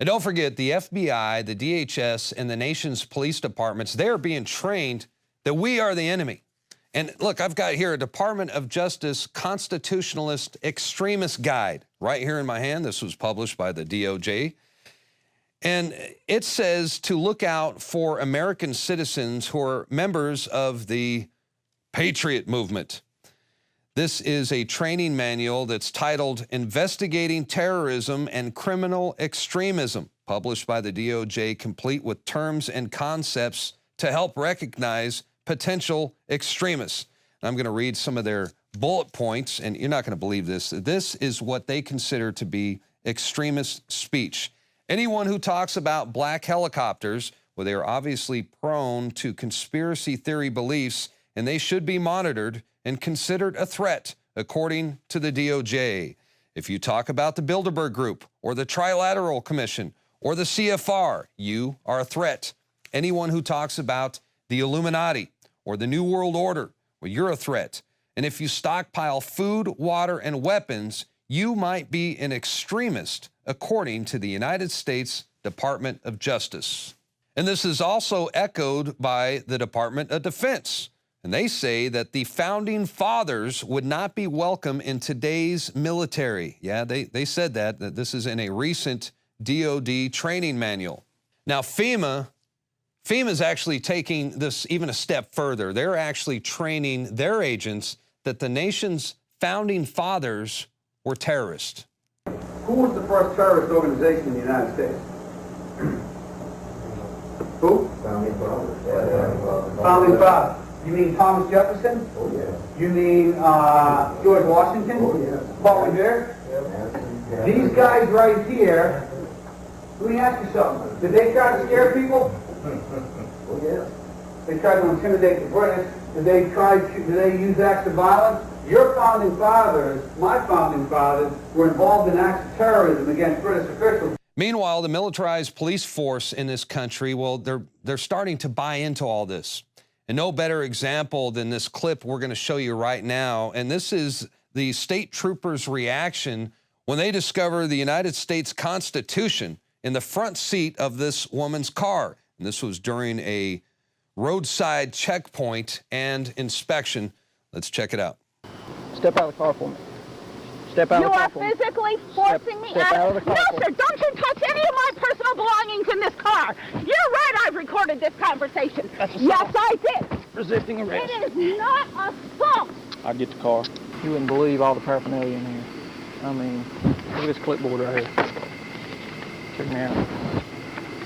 And don't forget, the FBI, the DHS, and the nation's police departments, they're being trained that we are the enemy. And look, I've got here a Department of Justice Constitutionalist Extremist Guide right here in my hand. This was published by the DOJ. And it says to look out for American citizens who are members of the Patriot Movement. This is a training manual that's titled Investigating Terrorism and Criminal Extremism, published by the DOJ, complete with terms and concepts to help recognize potential extremists. And I'm going to read some of their bullet points, and you're not going to believe this. This is what they consider to be extremist speech. Anyone who talks about black helicopters, well, they are obviously prone to conspiracy theory beliefs, and they should be monitored and considered a threat, according to the DOJ. If you talk about the Bilderberg Group or the Trilateral Commission or the CFR, you are a threat. Anyone who talks about the Illuminati or the New World Order, well, you're a threat. And if you stockpile food, water, and weapons, you might be an extremist, according to the United States Department of Justice. And this is also echoed by the Department of Defense. And they say that the founding fathers would not be welcome in today's military. Yeah, they said that this is in a recent DOD training manual. Now, FEMA's actually taking this even a step further. They're actually training their agents that the nation's founding fathers were terrorists. Who was the first terrorist organization in the United States? Who? Founding Fathers. Founding Fathers. You mean Thomas Jefferson? Oh, yeah. You mean George Washington? Oh, yeah. Paul Revere? Yeah. These guys right here, let me ask you something. Did they try to scare people? Oh, yeah. They tried to intimidate the British. Did they use acts of violence? Your founding fathers, my founding fathers, were involved in acts of terrorism against British officials. Meanwhile, the militarized police force in this country, well, they're starting to buy into all this. And no better example than this clip we're going to show you right now. And this is the state troopers' reaction when they discover the United States Constitution in the front seat of this woman's car. And this was during a roadside checkpoint and inspection. Let's check it out. Step out of the car for me. Step out of the car for me. You are physically forcing me Step out of the car. No, sir, don't you touch any of my personal belongings in this car. You're right, I've recorded this conversation. That's assault. Yes, I did. Resisting arrest. It is not assault. I'll get the car. You wouldn't believe all the paraphernalia in here. I mean, look at this clipboard right here. Check me out.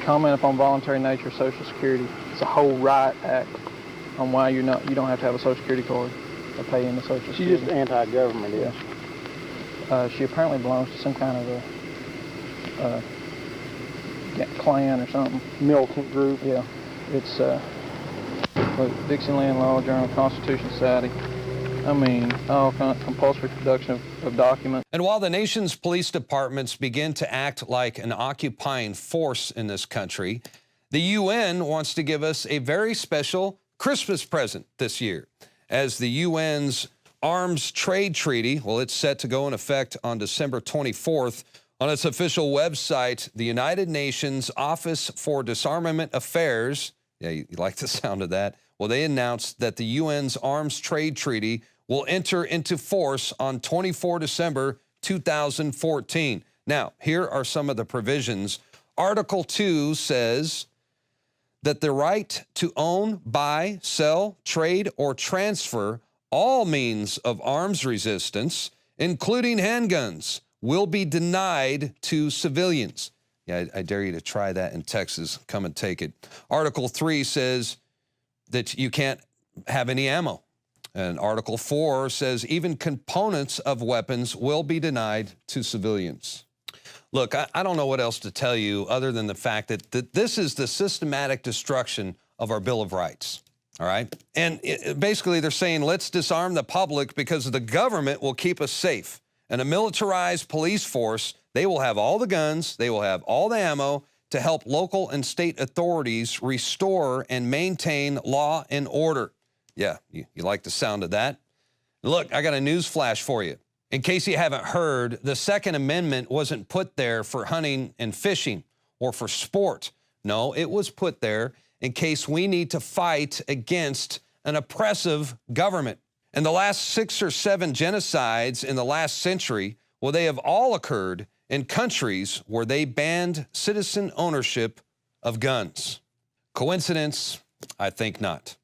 Comment upon voluntary nature of Social Security. It's a whole riot act on why you don't have to have a Social Security card to pay in the Social Security. She's just anti-government, is Yeah. She apparently belongs to some kind of a clan or something. militant group. Yeah, it's Dixieland Law Journal, Constitution Society. I mean, all kind of compulsory production of documents. And while the nation's police departments begin to act like an occupying force in this country, the UN wants to give us a very special Christmas present this year, as the UN's Arms Trade Treaty, well, it's set to go in effect on December 24th. On its official website, the United Nations Office for Disarmament Affairs, yeah, you like the sound of that, well, they announced that the UN's Arms Trade Treaty will enter into force on 24 December 2014. Now, here are some of the provisions. Article 2 says that the right to own, buy, sell, trade, or transfer all means of arms resistance, including handguns, will be denied to civilians. Yeah, I dare you to try that in Texas. Come and take it. Article 3 says that you can't have any ammo. And Article 4 says even components of weapons will be denied to civilians. Look, I don't know what else to tell you other than the fact that this is the systematic destruction of our Bill of Rights. All right? And basically they're saying, let's disarm the public because the government will keep us safe. And a militarized police force, they will have all the guns, they will have all the ammo to help local and state authorities restore and maintain law and order. Yeah, you like the sound of that? Look, I got a news flash for you. In case you haven't heard, the Second Amendment wasn't put there for hunting and fishing. or for sport. No, it was put there in case we need to fight against an oppressive government. And the last 6 or 7 genocides in the last century, well, they have all occurred in countries where they banned citizen ownership of guns. Coincidence? I think not.